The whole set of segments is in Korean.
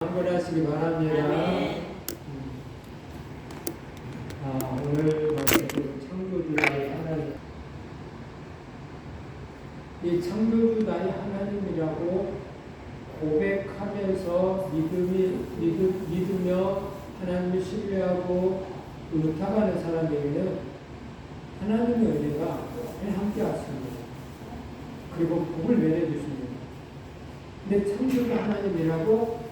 한번하시기 바랍니다. 오늘 말씀드린 창조주 나의 하나님, 이 창조주 나의 하나님이라고 고백하면서 믿으며 하나님을 신뢰하고 의탁하는 사람에게는 하나님의 은혜가 늘 함께하십니다. 그리고 복을 내려주십니다. 근데 창조주 하나님이라고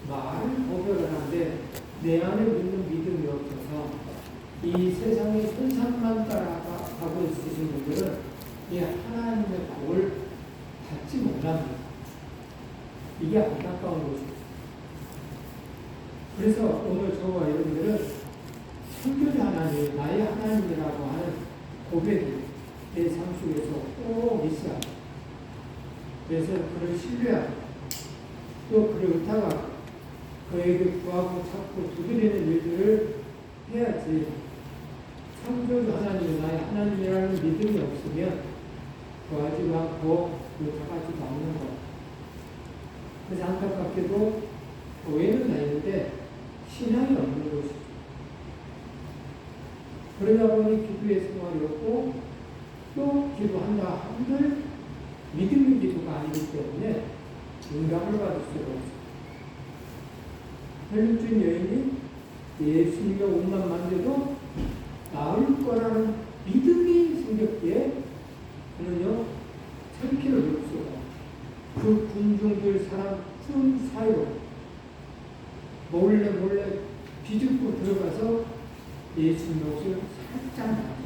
말을 고백을 하는데 내 안에 있는 믿음이 없어서 이 세상의 현상만 따라가고 있으신 분들은 이 하나님의 복을 받지 못합니다. 이게 안타까운 것입니다. 그래서 오늘 저와 여러분들은 창조주 하나님, 나의 하나님이라고 하는 고백이 내 삶 속에서 꼭 있어야 합니다. 그래서 그를 신뢰하고 또 그를 의탁하고 그에게 구하고 찾고 두드리는 일들을 해야지. 창조주 하나님, 나의 하나님이라는 믿음이 없으면 구하지도 않고 의탁하지도 않는 것. 그래서 안타깝게도 교회는 다니는데 신앙이 없는 것이죠. 그러다 보니 기도의 생활이 없고 또 기도한다 한들 믿음의 기도가 아니기 때문에 응답을 받을 수가 없습니다. 혈육주인 여인이 예수님의 옷만 만져도 나을 거라는 믿음이 생겼기에 그는요 참기를 없어요. 그 군중들 사람 큰 사이로 몰래 비집고 들어가서 예수님의 옷을 살짝 만져요.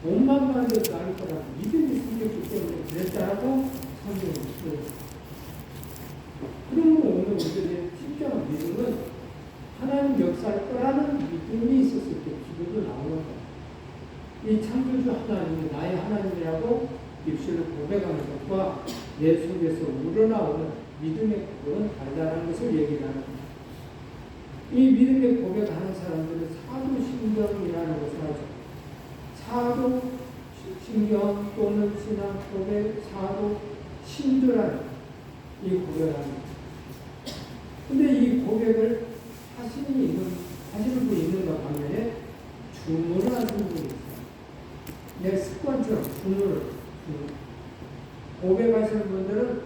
옷만 만져도 나을 거라는 믿음이 생겼기 때문에 그랬다라고 성경이 있어요. 그러면 오늘 우리들의 진정한 믿음은 하나님 역사할 거라는 믿음이 있었을 때 기도도 나오는 거예요. 이 창조주 하나님이 나의 하나님이라고 입술로 고백하는 것과 내 속에서 우러나오는 믿음의 고백은 다르다는 것을 얘기하는 겁니다. 이 믿음의 고백하는 사람들은 사도신경이라는 것을 하죠. 사도신경 또는 신앙 고백, 사도신도라는 이 고백을 합니다. 근데 이 고백을 하시는 분이 있는가 반면에 주문을 하시는 분이 있어요. 내 습관처럼 주문을. 고백하시는 분들은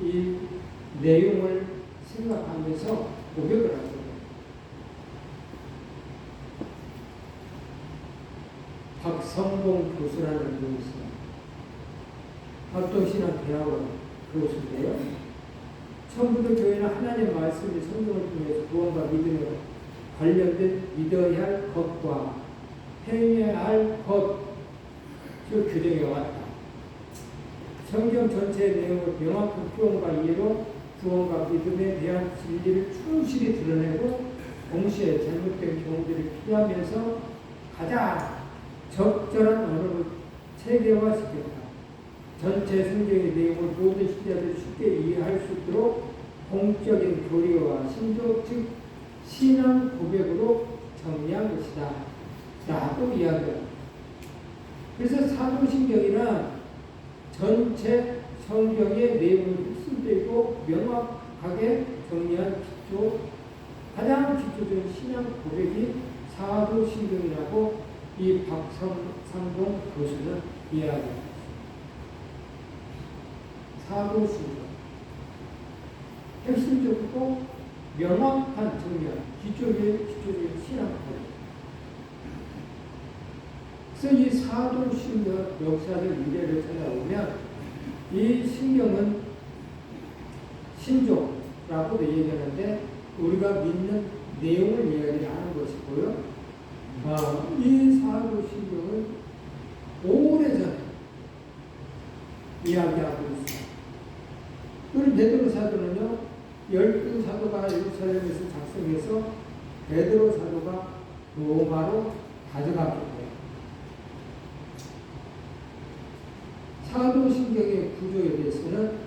이 내용을 생각하면서 고백을 하죠. 박성봉 교수라는 분이 있어요. 박동신학 대학원 교수인데요. 처음부터 교회는 하나님의 말씀이 성경을 통해서 구원과 믿음에 관련된 믿어야 할 것과 행해야 할 것을 규정해 왔다. 성경 전체의 내용을 명확한 표현과 이해로 구원과 믿음에 대한 진리를 충실히 드러내고 동시에 잘못된 경우들을 피하면서 가장 적절한 언어로 체계화시켰다. 전체 성경의 내용을 모든 신자들이 쉽게 이해할 수 있도록 공적인 교리와 신조 즉 신앙 고백으로 정리한 것이다 라고 이야기합니다. 그래서 사도신경이란 전체 성경의 내용을 흡수되고 명확하게 정리한 기초, 가장 기초적인 신앙 고백이 사도신경이라고 이 박성봉 교수는 이야기합니다. 사도신경. 핵심적이고 명확한 정리한 기초적인 신앙 고백. 그래서 이 사도신경 역사적 이래를 찾아보면 이 신경은 신조라고도 얘기하는데 우리가 믿는 내용을 이야기하는 것이고요. 이 사도신경은 오래전에 이야기하고 있습니다. 우리 베드로 사도는요, 12사도가 예루살렘에서 작성해서 베드로 사도가 로마로 가져갔기 때문에 사도신경의 구조에 대해서는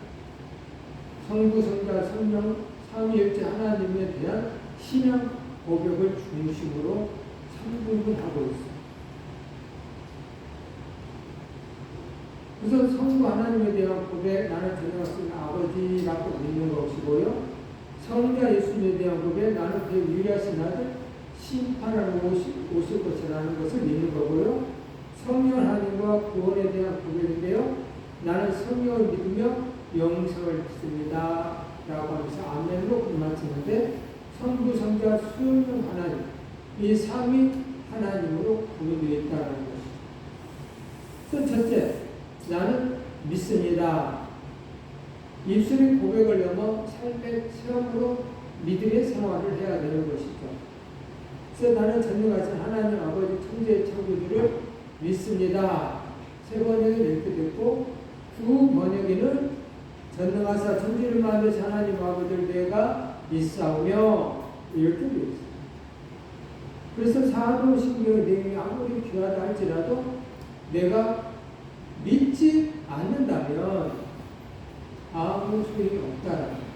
성부, 성자, 성령, 삼위일체 하나님에 대한 신앙 고백을 중심으로 3부분하고 있습니다. 그래서 성부 하나님에 대한 고백, 나는 전능하신 아버지라고 믿는 것이고요. 성자 예수님에 대한 고백, 나는 그 유일하신 아들 심판하러 오실 것이라는 것을 믿는 거고요. 성령 하나님과 구원에 대한 고백인데요. 나는 성령을 믿으며 영생을 믿습니다 라고 하면서 아멘으로 끝마치는데, 성부, 성자, 성령 하나님, 이 삼위 하나님으로 구분되어 있다는 것이죠. 그래서 첫째, 나는 믿습니다. 입술의 고백을 넘어 삶의 체험으로 믿음의 생활을 해야 되는 것이죠. 그래서 나는 전능하신 하나님 아버지 천지의 창조주를 믿습니다. 세 번역에 이렇게 됐고, 두 번역에는 전능하사 천지를 만드신 하나님 아버지를 내가 믿사오며 이렇게 되어 있습니다. 그래서 사도신경의 내용이 아무리 귀하다 할지라도 내가 믿지 않는다면 아무 소용이 없다라는 거예요.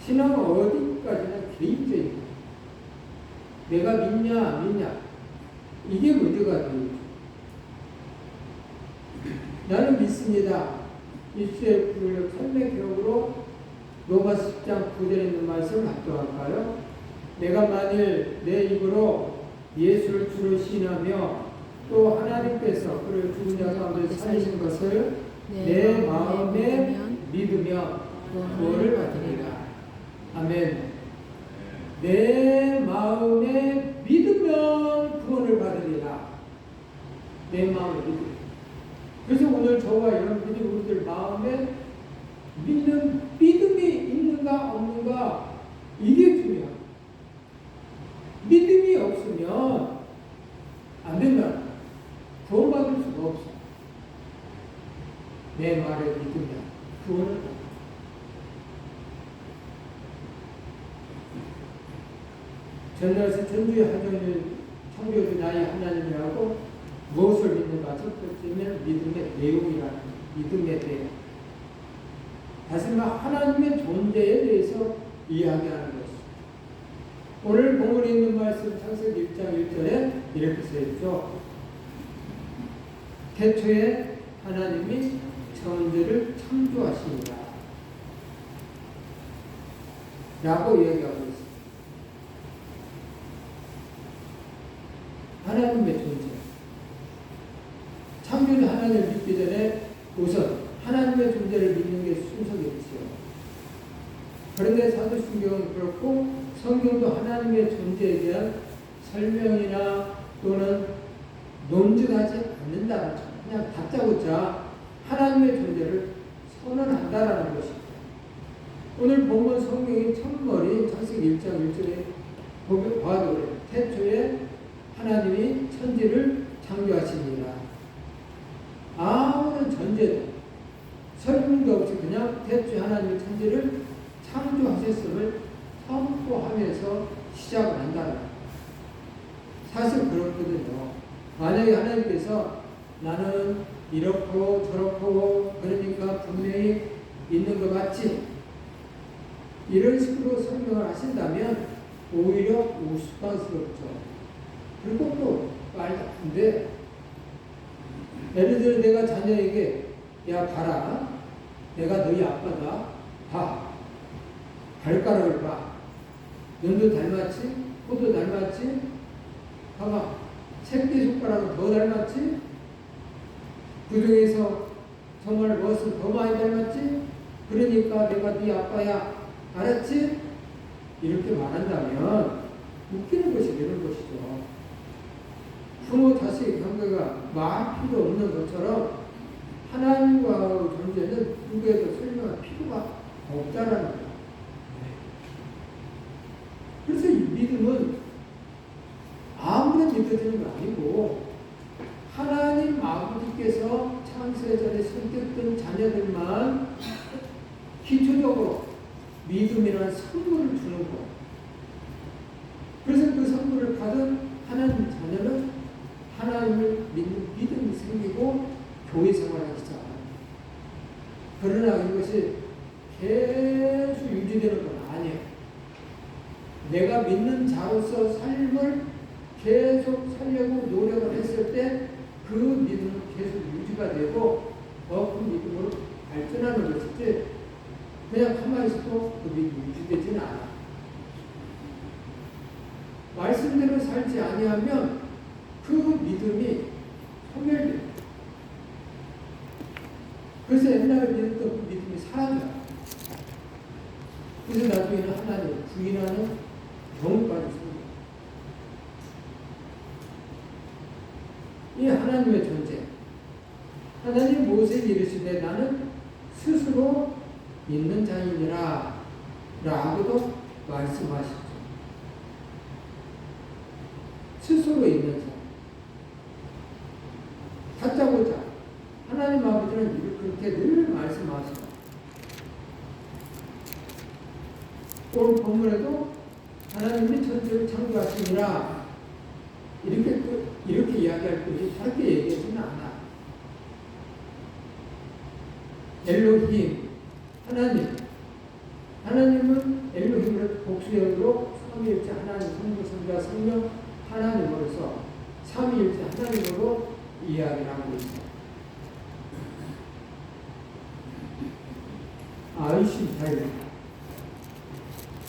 신앙은 어디까지나 개인적인 거예요. 내가 믿냐 안 믿냐 이게 문제가 되죠. 나는 믿습니다. 입술의 불력 삶의 기록으로 로마서 10장 9절에 있는 말씀을 합동할까요? 내가 만일 내 입으로 예수를 주로 신하며 또 하나님께서 그를 죽은 자 가운데 살리신 것을 내 마음에 믿으며 구원을 받으리라. 아멘. 내 마음에 믿으면 구원을 받으리라. 내 마음에 믿으면. 그래서 오늘 저와 여러분들이 우리들 마음에 믿는 믿음이 있는가 없는가 이게 중요합니다. 믿음이 없으면 안 된다. 구원받을 수가 없어. 내 말에 믿으면 구원을 받는다. 전날에서 전주의 하정일 창조주 나의 하나님이라고 무엇을 믿는가? 첫 번째는 믿음의 내용이라는 믿음에 대해 다시 말해 하나님의 존재에 대해서 이야기하는 것입니다. 오늘 본문에 있는 말씀 창세기 1장 1절에 이렇게 써있죠. 태초에 하나님이 천지를 창조하시니라 라고 이야기하고 있습니다. 하나님의 존재. 창조주 하나님을 믿기 전에 우선 하나님의 존재를 믿는 게 순서겠지요. 그런데 사도신경은 그렇고 성경도 하나님의 존재에 대한 설명이나 또는 논증하지 않는다. 그냥 다짜고짜 하나님의 존재를 선언한다라는 것입니다. 오늘 본문 성경의 첫머리 창세기 1장 1절에 봐도 그래요. 태초에 하나님이 천지를 창조하시니라. 아무런 전제도 설명도 없이 그냥 태초에 하나님이 천지를 창조하셨음을 선포하면서 시작을 한다. 사실 그렇거든요. 만약에 하나님께서 나는 이렇고 저렇고 그러니까 분명히 있는 것 같지 이런 식으로 설명을 하신다면 오히려 우스꽝스럽죠. 그리고 또 말도 안 돼. 예를 들어 내가 자녀에게 야 봐라 내가 너희 아빠다 봐 발가락을 봐 눈도 닮았지 코도 닮았지 봐봐 새끼손가락은 더 닮았지 그 중에서 정말 무엇을 더 많이 닮았지 그러니까 내가 네 아빠야 알았지 이렇게 말한다면 웃기는 것이 되는 것이죠. 부모 자식 관계가 말 필요 없는 것처럼 하나님과의 존재는 누구에도 설명할 필요가 없다라는 거예요. 그래서 이 믿음은 아무나 믿어지는 거 아니고 하나님 아버지께서 창세 전에 선택된 자녀들만 기초적으로 믿음이라는 선물을 주는 거예요. 그래서 그 선물을 받은 하나님 자녀는 하나님을 믿는 믿음이 생기고 교회 생활하기 시작합니다. 그러나 이것이 계속 유지되는 건 아니에요. 내가 믿는 자로서 삶을 계속 살려고 노력을 했을 때 그 믿음은 계속 유지가 되고 더 큰 믿음으로 발전하는 것이지 그냥 가만히 있어도 그 믿음이 유지되지는 않아. 말씀대로 살지 아니하면 그 믿음이 소멸돼. 그래서 옛날에 믿었던 그 믿음이 사라져. 그래서 나중에는 하나님을 부인하는 경우까지 생겨. 이 하나님의 존재. 하나님 모세에게 이르시되 나는 스스로 있는 자이니라 라고도 말씀하시죠. 스스로 있는 자. 다짜고짜 하나님 아버지는 그렇게 늘 말씀하시고 오늘 본문에도 하나님이 천지를 창조하시니라 이렇게 이야기할 뿐이지 다르게 얘기하지는 않아. 엘로힘 하나님은 엘로힘을 복수형으로 삼위일체 하나님 성부 성자 성령 하나님으로서 삼위일체 하나님으로 이야기를 하고 있습니다. 아이신타인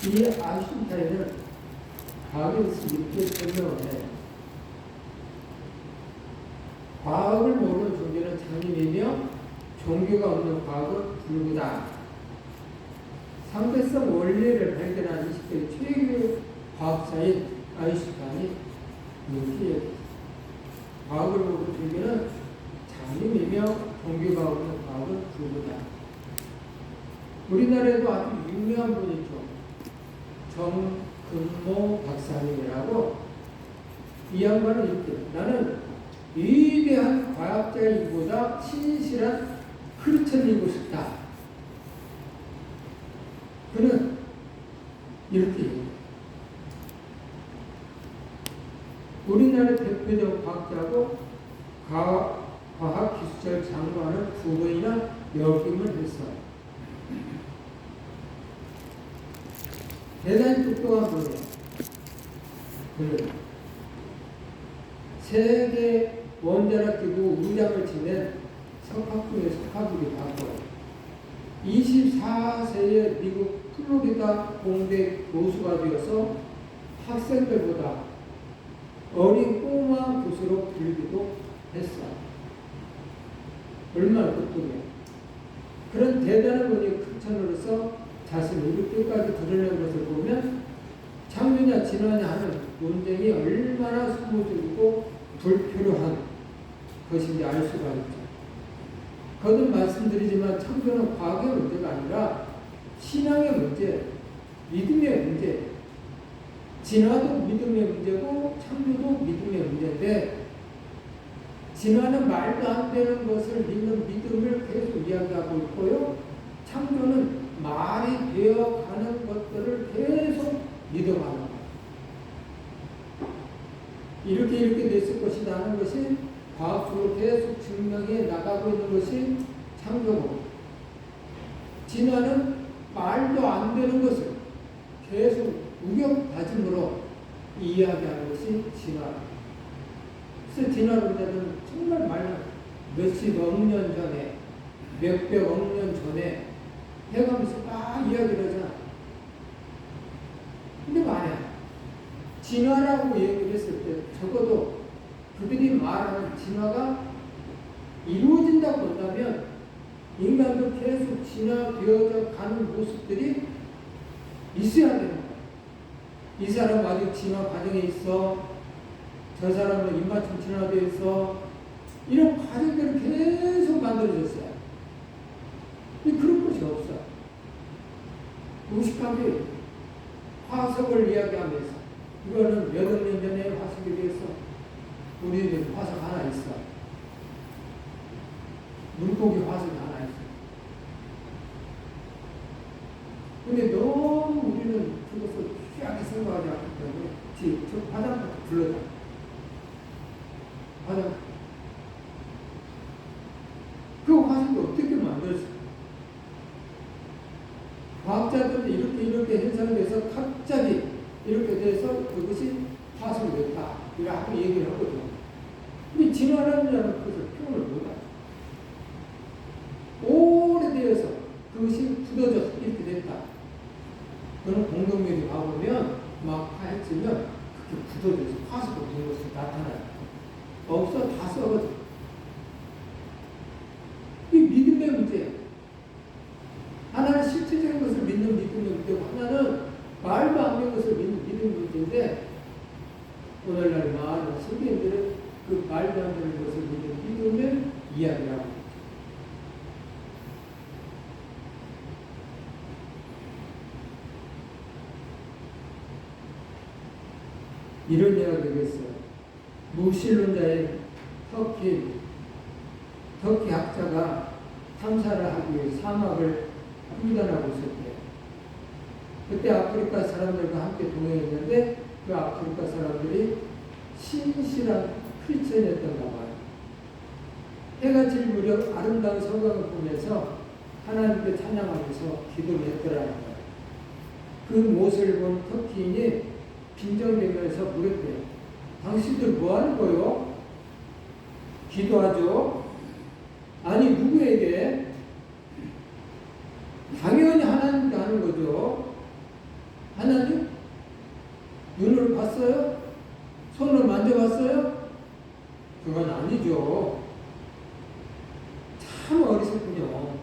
이 아이신타인은 과학에서 이렇게 설명을 해요. 과학을 모르는 종교는 장님이며 종교가 없는 과학은 불구다. 상대성 원리를 발견한 20세기 최고의 과학자인 아인슈타인이 이렇게 얘기했습니다. 과학을 모르는 종교는 장님이며 종교가 없는 과학은 불구다. 우리나라에도 아주 유명한 분이 있죠. 정근모 박사님이라고. 이 양반은 이렇게 나는 위대한 과학자이기보다 신실한 크리스천이고 싶다. 그는 이렇게 얘기해요. 우리나라 대표적 과학자고 과학기술자 장관을 2번이나 역임을 했어요. 대단히 똑똑한 분이에요. 그는 세계 원자력 기구 의장을 지낸 석학 중에 석학이기도 하고 24세의 미국 플로리다 공대 교수가 되어서 학생들보다 어린 꼬마 교수로 불리기도 했어요. 얼마나 똑똑해요. 그런 대단한 분이 크리스천으로서 자신을 이렇게까지 드러낸 것을 보면 창조냐 진화냐 하는 논쟁이 얼마나 소모적이고 불필요한 것인지 알 수가 있죠. 거듭 말씀드리지만 창조는 과학의 문제가 아니라 신앙의 문제, 믿음의 문제, 진화도 믿음의 문제고 창조도 믿음의 문제인데 진화는 말도 안 되는 것을 믿는 믿음을 계속 이야기하고 있고요. 창조는 말이 되어가는 것들을 계속 믿어가는 거예요. 이렇게 됐을 것이다 하는 것이 과학적으로 계속 증명해 나가고 있는 것이 창조고, 진화는 말도 안 되는 것을 계속 우격다짐으로 이야기하는 것이 진화. 그래서 진화론자들은 정말 말로 몇십억 년 전에, 몇백억 년 전에 해가면서 막 이야기를 하잖아. 근데 만약 진화라고 얘기를 했을 때 적어도 그들이 말하는 진화가 이루어진다고 본다면 인간도 계속 진화되어져 가는 모습들이 있어야 되는 거야. 이 사람은 아직 진화 과정에 있어. 저 사람은 입맞춤 진화되어 있어. 이런 과정들을 계속 만들어졌어요. 근데 그런 것이 없어. 무식하게 화석을 이야기하면서 이거는 몇 억 년 전에 화석에 대해서 우리는 화석 하나 있어. 물고기 화석이 하나 있어. 근데 너무 우리는 그것을 귀하게 생각하지 않기 때문에 저 화장부터 불러다. 화장. 그 화석이 어떻게 만들었어? 과학자들은 이렇게 현상돼서 갑자기 이렇게 돼서 그것이 화석이 됐다. 이라고 얘기를 하거든요. 근데 지나가는 자는 그것을 표현을 못하죠. 오래되어서 그것이 굳어져서 이렇게 됐다. 그런 공동묘지 가보면 막 파헤치면 그렇게 굳어져서 파수가 된 것이 나타나요. 없어 다 썩어져. 이 믿음의 문제예요. 하나는 실질적인 것을 믿는 믿음의 문제고 하나는 말도 안 되는 것을 믿는 믿음의 문제인데 오늘날 많은 성경들은 그 말도 안 되는 것을 믿는 믿음을 이야기하고 있죠. 이런 예가 되겠어요. 무신론자의 터키 학자가 탐사를 하기 위해 사막을 횡단하고 있을 때 그때 아프리카 사람들과 함께 동행했는데 그 아프리카 사람들이 신실한 크리스천이었던가 봐요. 해가 질 무렵 아름다운 성곽을 보면서 하나님께 찬양하면서 기도를 했더라는 거예요. 그 모습을 본 터키인이 빈정대면서 물었대요. 당신들 뭐 하는 거요? 기도하죠? 아니 누구에게? 당연히 하나님께 하는 거죠. 하나님? 눈을 봤어요? 손을 만져봤어요? 그건 아니죠. 참 어리석군요.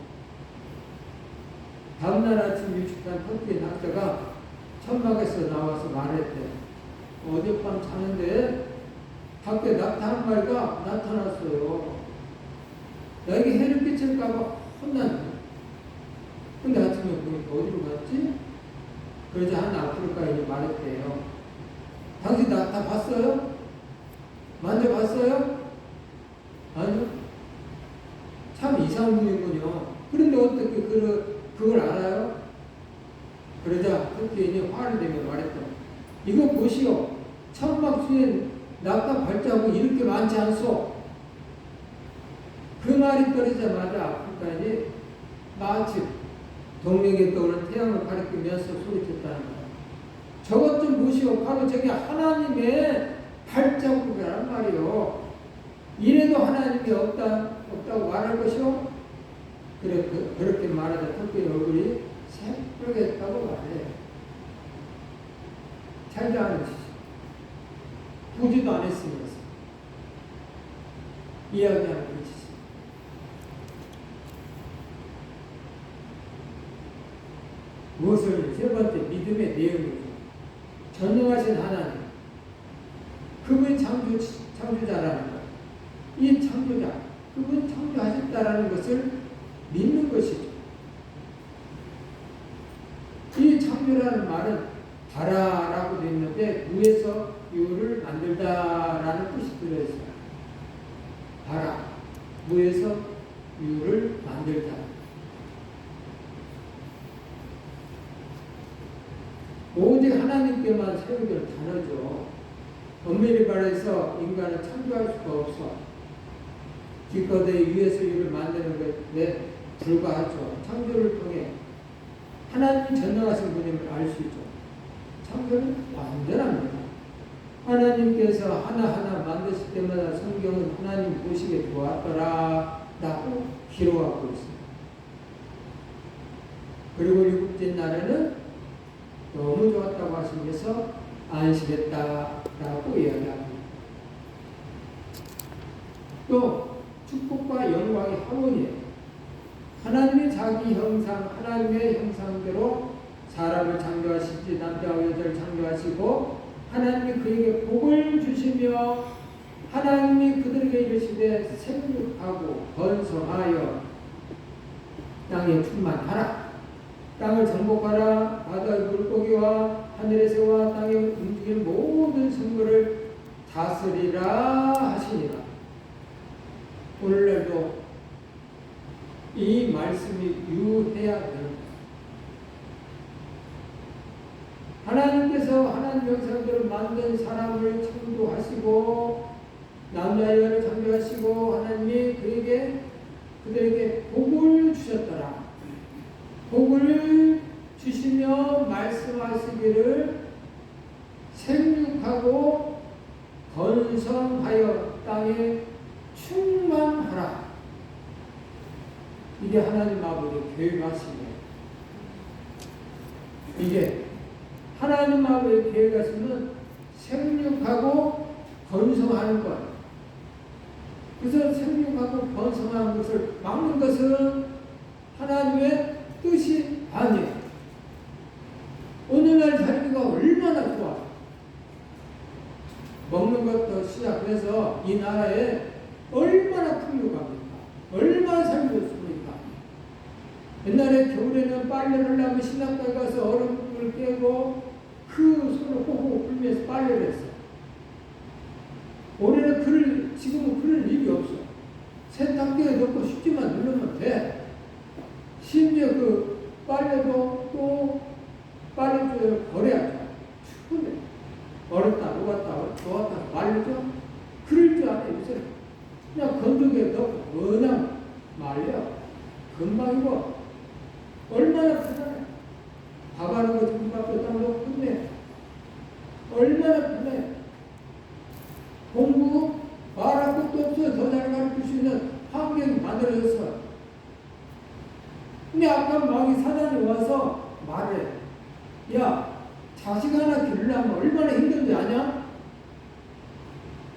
다음날 아침 일찍한 터키의 학자가 천막에서 나와서 말했대. 어젯밤 자는데 밖에 낙타 한 마리가 나타났어요. 나에게 해를 끼칠까봐 혼났네. 근데 아침에 보니까 어디로 갔지? 그러자 한 아프리카인이 말했대요. 당신 낙타 봤어요? 만져봤어요? 아니요. 참 이상한 분이군요. 그런데 어떻게 그걸 알아요? 그러자 터키인이 화를 내며 말했다. 이거 보시오. 천막 수엔 낙타 발자국 이렇게 많지 않소? 그 말이 떨어지자마자 아프리카인이 마치 동명에 떠오른 태양을 가리키면서 소리쳤다는 거예요. 저것 좀 보시오. 바로 저게 하나님의 발자국이란 말이요. 이래도 하나님이 없다고 말할 것이오? 그렇게 말하자 터키의 얼굴이 새빨개졌다고 말해요. 잘도 안 했지. 보지도 안 했으면서. 이야기하는 거지. 무엇을 세 번째 믿음의 내용이죠. 전능하신 하나님. 그분 창조자라는 것. 이 창조자. 그분 창조하셨다라는 것을 믿는 것이죠. 이 창조라는 말은 바라라고 되어 있는데 무에서 유를 만들다라는 뜻이 들어있어요. 바라. 무에서 유를 만들다. 오직 하나님께만 세우기를 단어죠. 엄밀히 말해서 인간은 창조할 수가 없어. 기껏해 위에서 유를 만드는 것에 불과하죠. 창조를 통해 하나님이 전능하신 분임을 알 수 있죠. 창조는 완전합니다. 하나님께서 하나하나 만드실 때마다 성경은 하나님 보시기에 좋았더라 라고 기록하고 있습니다. 그리고 일곱째 날에는 너무 좋았다고 하시면서 안식했다라고 이야기합니다. 또 축복과 영광의 하모니예요. 하나님의 자기 형상, 하나님의 형상대로 사람을 창조하시지 남자와 여자를 창조하시고 하나님이 그에게 복을 주시며 하나님이 그들에게 이르시되 생육하고 번성하여 땅에 충만하라. 땅을 정복하라. 바다의 물고기와 하늘의 새와 땅에 움직이는 모든 생물을 다스리라 하시니라. 오늘날도 이 말씀이 유해야 됩니다. 하나님께서 하나님 형상대로 만든 사람을 창조하시고 남자 여자를 창조하시고 하나님이 그들에게 복을 주셨더라. 복을 주시며 말씀하시기를 생육하고 번성하여 땅에 충만하라. 이게 하나님 아버지의 계획하심이에요. 이게 하나님 아버지의 계획하심은 생육하고 번성하는 것. 그래서 생육하고 번성하는 것을 막는 것은 하나님의 뜻이 아니에요. 오늘날 살기가 얼마나 좋아. 먹는 것도 시작해서 이 나라에 얼마나 풍요합니까? 얼마나 살기 좋습니까? 옛날에 겨울에는 빨래를 하면 신학교에 가서 얼음을 깨고 그 손을 호호 불면서 빨래를 했어. 올해는 지금은 그럴 일이 없어. 세탁기에 넣고 쉽지만 누르면 돼. 심지어 그 빨래도 또 빨래줄을 버려야죠. 추운데. 얼었다, 녹았다 말리죠? 그럴 줄 알아요, 요새. 그냥 건조기에 넣고 그냥 말려. 금방이고. 얼마나 편해. 밥하는 거 김밥도 딱 넣고 끝내. 얼마나 편해. 공부 말할 것도 없어요. 더 잘 가르칠 수 있는 환경이 만들어졌어. 근데 아까 마귀 사단이 와서 말해. 야, 자식 하나 기르려면 얼마나 힘든지 아냐?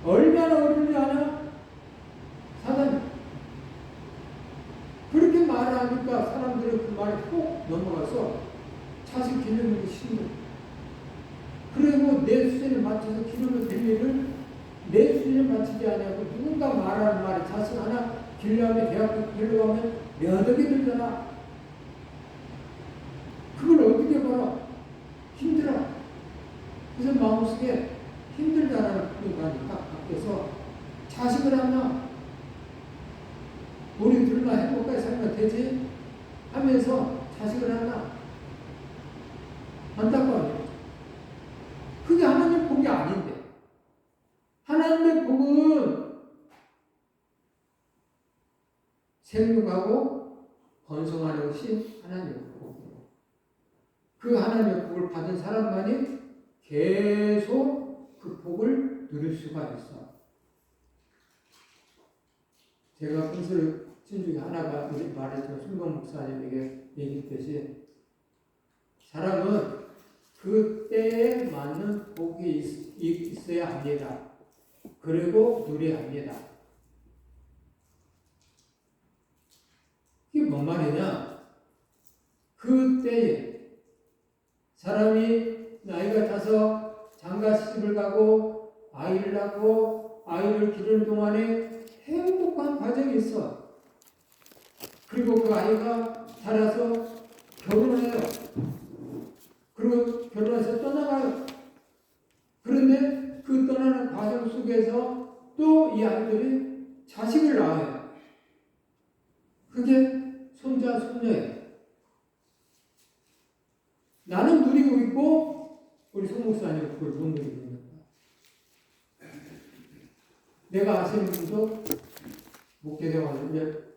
얼마나 어려운지 아냐? 사단이. 그렇게 말하니까 사람들은 그 말에 꼭 넘어가서 자식 기르는 게 싫은 거야. 그리고 내 수준에 맞춰서 기르면 될 일을 내 수준에 맞추지 않냐고 누군가 말하는 말에 자식 하나 기르려면 대학교 기르려면 몇 억이 들잖아. 그걸 어떻게 벌어? 힘들어. 그래서 마음속에 힘들다라는 생각이 딱 바뀌어서 자식을 하나 우리 둘만 행복하게 살면 되지 하면서 자식을 하나 안타까워요. 그게 하나님의 복이 아닌데. 하나님의 복은 생육하고 번성하는 것이 하나님의 복이에요. 그 하나님의 복을 받은 사람만이 계속 그 복을 누릴 수가 있어. 제가 분수를 친 중에 하나가 말했지만 순경 목사님에게 얘기했듯이 사람은 그 때에 맞는 복이 있어야 합니다. 그리고 누려야 합니다. 이게 뭔 말이냐? 그 때에 사람이 나이가 차서 장가 시집을 가고 아이를 낳고 아이를 기르는 동안에 행복한 과정이 있어. 그리고 그 아이가 자라서 결혼해요. 그리고 결혼해서 떠나가요. 그런데 그 떠나는 과정 속에서 또 이 아이들이 자식을 낳아요. 그게 손자, 손녀예요. 나는 누리고 있고 우리 송 목사님은 그걸 못 누리고 있는 거야. 내가 아시는 분도 목회대원 이제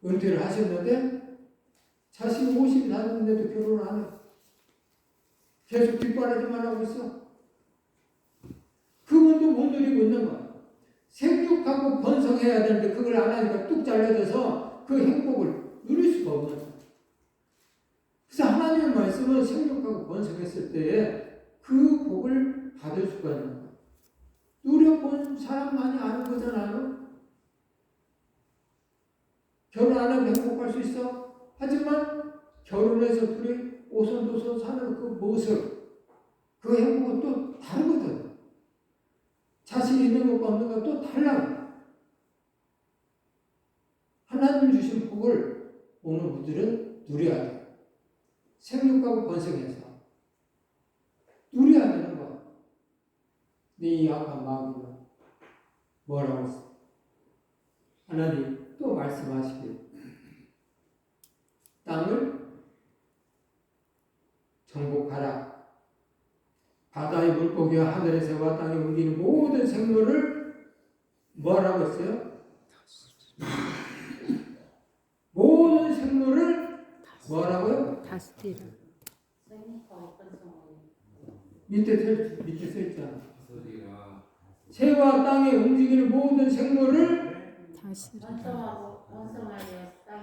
은퇴를 하셨는데 자식 50이 다녔는데도 결혼을 안 해. 계속 뒷바라지만 하고 있어. 그분도 못 누리고 있는 거야. 생육하고 번성해야 되는데 그걸 안 하니까 뚝 잘라져서 그 행복을 누릴 수가 없는 거야. 그래서 하나님의 말씀은 생육하고 번성했을 때에 그 복을 받을 수가 있는 거야. 누려본 사람만이 아는 거잖아요. 결혼 안 하면 행복할 수 있어. 하지만 결혼해서 둘이 오손도손 사는 그 모습, 그 행복은 또 다르거든. 자식이 있는 것과 없는 것과 또 달라. 하나님 주신 복을 오늘 우리들은 누려야 돼. 생육하고 번성해서 누려야 되는 거야. 네 약한 마음은 뭐라고 했어? 하나님 또 말씀하시길 땅을 정복하라. 바다의 물고기와 하늘의 새와 땅에 움직이는 모든 생물을 뭐라고 했어요? 모든 생물을 뭐라고요? 다스리라. 밑에 써 있잖아. 새와 땅에 움직이는 모든 생물을 다스리라. 원성하여 땅에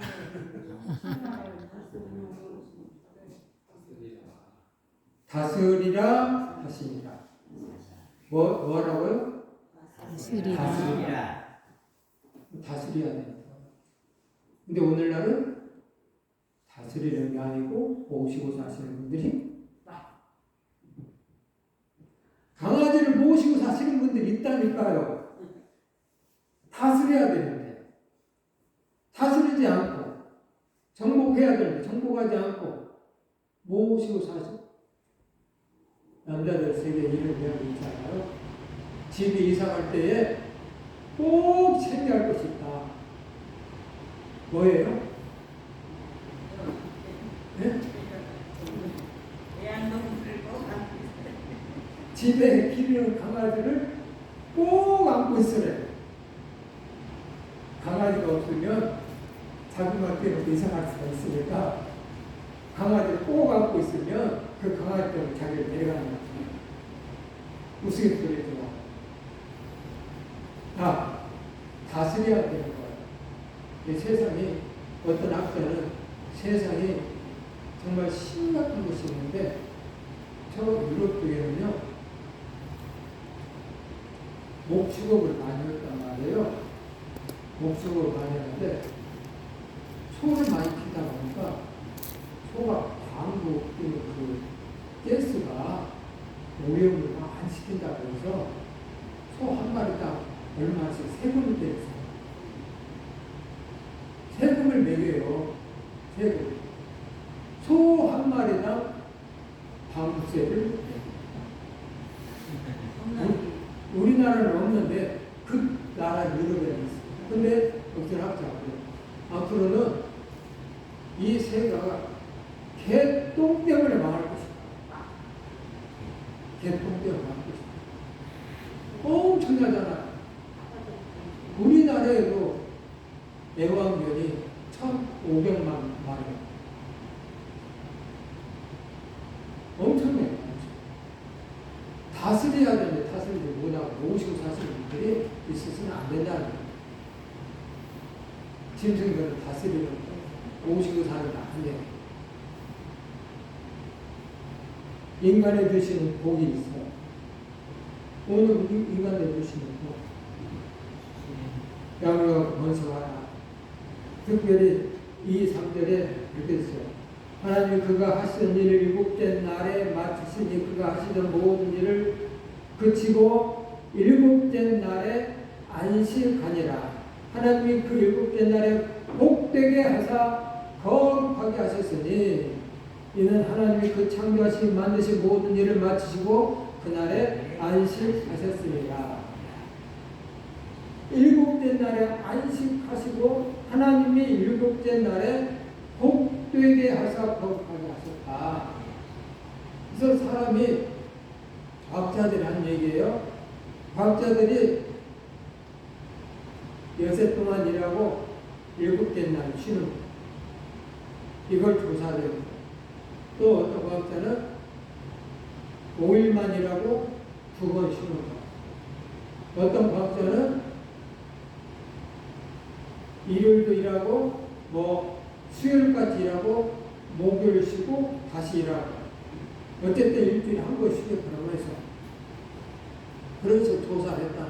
다스리라 하시니라. 뭐라고요? 다스리라. 다스려야 됩니다. 근데 오늘날은 다스리는 게 아니고 모시고 사시는 분들이 강아지를 모시고 사시는 분들이 있다니까요. 다스려야 되는데 다스리지 않고 정복해야 되는데 정복하지 않고 모시고 사시. 남자들 세계 이런 이야기 있잖아요. 집에 이사갈 때에 꼭 챙겨야 할 것이 있다. 뭐예요? 네? 집에 기르는 강아지를 꼭 안고 있으래. 강아지가 없으면 자기만 빼놓고 이사갈 수가 있으니까 강아지를 꼭 안고 있으면 그 강아지 때문에 자기를 데려가는 거야. 우스갯소리지만 다스려야 되는 거예요. 이 세상이 어떤 학자는 세상이 정말 심각한 것이 있는데 저 유럽 쪽에는요 목축업을 많이 했단 말이에요. 목축업을 많이 하는데 소를 많이 키다 보니까 소가 광고 그 가스가 오염을 안 시킨다고 해서 소 한 마리당 얼마씩 세금을 떼서 세금을 매겨요. 세금. 소 한 마리당 방부세를 우리나라는 없는데 그 나라 유럽에 있어요. 근데 어떤 학자고요. 앞으로는 이 세가가 개똥 때문에 망할 것이다. 개똥 때문에 망할 것이다. 엄청나잖아. 우리나라에도 애완견이 1,500만 마리. 엄청나요. 다스려야 되는데 다스리지 못하고 모시고 사시는 분들이 있어서는 안 된다는 거예요. 짐승들을 다스리는 모시고 사는 게 아니에요. 인간에 주시는 복이 있어요. 오늘 인간에 주시는 복. 양으로 번성하라. 특별히 이 3절에 이렇게 있어요. 하나님 그가 하시던 일을 일곱째 날에 마치시니 그가 하시던 모든 일을 그치고 일곱째 날에 안식하니라. 하나님이 그 일곱째 날에 복되게 하사 거룩하게 하셨으니 이는 하나님이 그 창조하신 만드신 모든 일을 마치시고 그날에 안식하셨습니다. 일곱째 날에 안식하시고 하나님이 일곱째 날에 복되게 하사 거룩하게 하셨다. 그래서 사람이 과학자들이 한 얘기예요. 과학자들이 여세 동안 일하고 일곱째 날 쉬는 거. 이걸 조사를 해요. 또 어떤 과학자는 5일만 일하고 2번 쉬는 거. 어떤 과학자는 일요일도 일하고 수요일까지 일하고 목요일 쉬고 다시 일하고 어쨌든 일주일에 한 번 쉬겠다고 해서 그래서 조사를 했다.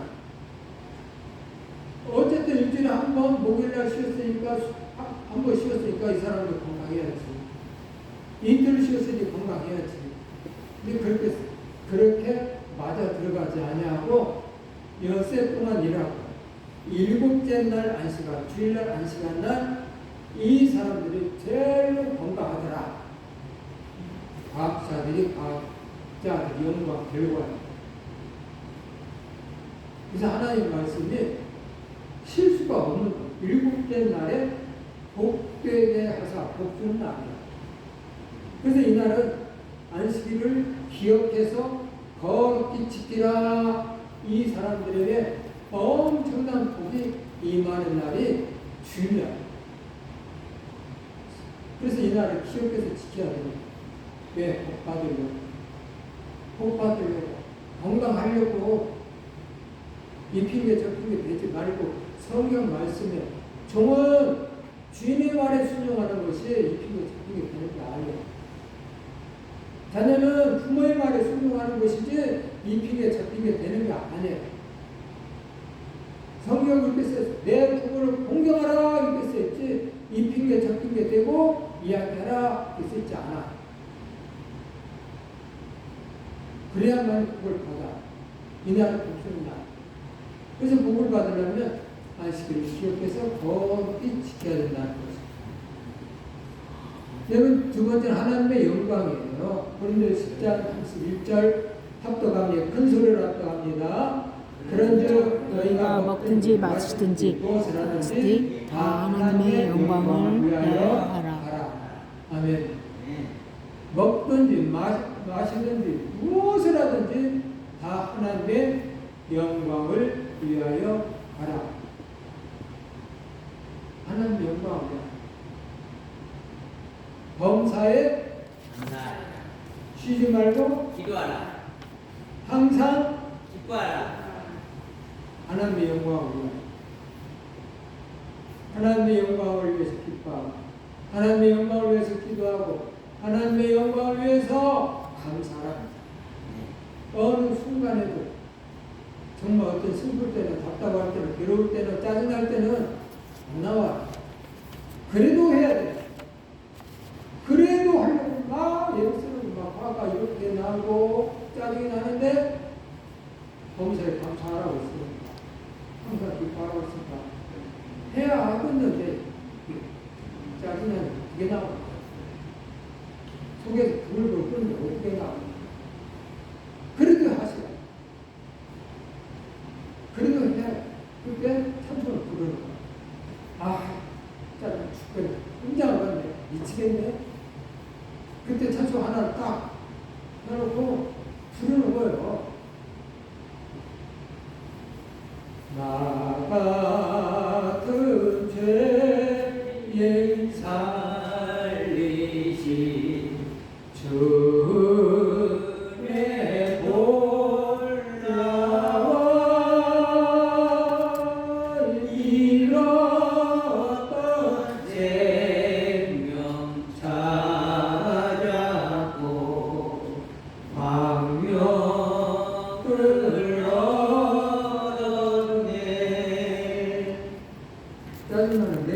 어쨌든 일주일에 한 번 목요일날 쉬었으니까 한 번 쉬었으니까 이 사람도 건강해야지. 이틀 쉬었으니 건강해야지. 근데 그렇게 맞아 들어가지 아니하고 엿새 동안 일하고 일곱째 날 안식한 주일날 안식한 날 이 사람들이 제일 건강하더라. 과학자들이 연구한 결과예요. 그래서 하나님 말씀이 실수가 없는 거예요. 일곱째 날에 복되게 하사 복주는 날이야. 그래서 이날은 안식일을 기억해서 거룩히 지키라. 이 사람들에게 엄청난 복이 임하는 날이 주일이야. 그래서 이 날을 기억해서 지켜야 됩니다. 왜? 복 받으려고. 건강하려고. 이 핑계 저 핑계 대지 말고 성경 말씀에 종은 주인의 말에 순종하는 것이 이 핑계 저 핑계 되는 게 아니에요. 자녀는 부모의 말에 순종하는 것이지 이 핑계 저 핑계 되는 게 아니에요. 성경 그렇게 써있어. 내 부모를 공경하라 이렇게 써있지 이 핑계 저 핑계 대고 이야기하라 이렇게 써있지 않아. 그래야만 복을 받아. 이날은 복수는 날. 그래서 복을 받으려면 안식일을 기억해서 거듭 지켜야 된다는 것이죠. 여러분 두 번째는 하나님의 영광이에요. 고린도서 10장 31절 합독합니다. 큰 소리로 합독합니다. 그런즉 너희가 먹든지 마시든지 무엇을 하든지 다 하나님의 영광을 위하여 하라. 아멘. 먹든지 마시든지 무엇을 하든지 다 하나님의 영광을 위하여 하라. 하나님의 영광을 위하여. 범사에 쉬지 말고 기도하라. 항상 기뻐하라. 하나님의 영광을 위하여. 하나님의 영광을 위해서 기뻐하고 하나님의 영광을 위해서 기도하고 하나님의 영광을 위해서 감사합니다. 어느 순간에도 정말 어떤 슬플 때는 답답할 때는 괴로울 때는 짜증날 때는 안 나와. 그래도 해야 돼. 그래도 하려고 막 예수는 막 화가 이렇게 나고 짜증이 나는데 범사에 감사하라고 했으니까 항상 기뻐하라고 했으니까 해야 하겠는데 짜증나는 그게 나와. 속에서 불을 끄는데 어떻게 나와. 그래도 하시라. 그래도 해. 그때 찬송을 부르는 거야. 아, 짜증 죽겠네. 혼자 가겠네. 미치겠네. 그때 찬송 하나를 딱 해놓고 부르는 거예요. 나 같은 죄인 살리신 주의 놀라워 잃었던 생명 찾았고 광명을 얻었네. 짜증나는데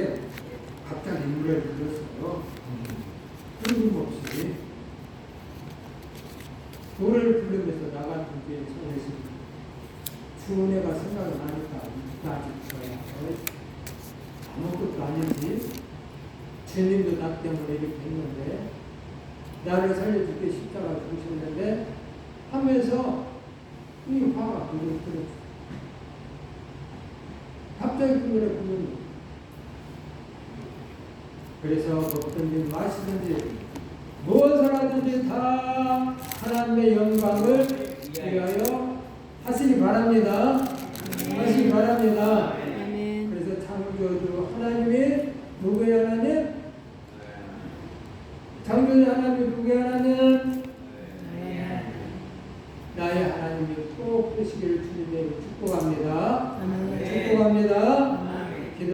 갑자기 노래를 불렀어요. 뜬금없이 노래를 부르면서 나간 분들의 손에서 추운 애가 생각나니까 나지 거야. 아무것도 아닌지 주님도 나 때문에 이렇게 했는데 나를 살려줄게 십자가 주셨는데 하면서 이 화가 그걸 들었어. 갑자기 그 노래 부르는 거야. 그래서 먹든지 마시든지 무엇을 하든지 다 하나님의 영광을 위하여 하시기 바랍니다. 하시기 바랍니다. 아멘. 그래서 창조주 하나님이 누구의 하나님? 창조주 하나님이 누구의 하나님? 나의 하나님이 꼭 되시기를 주님의 축복합니다. 아멘. 축복합니다.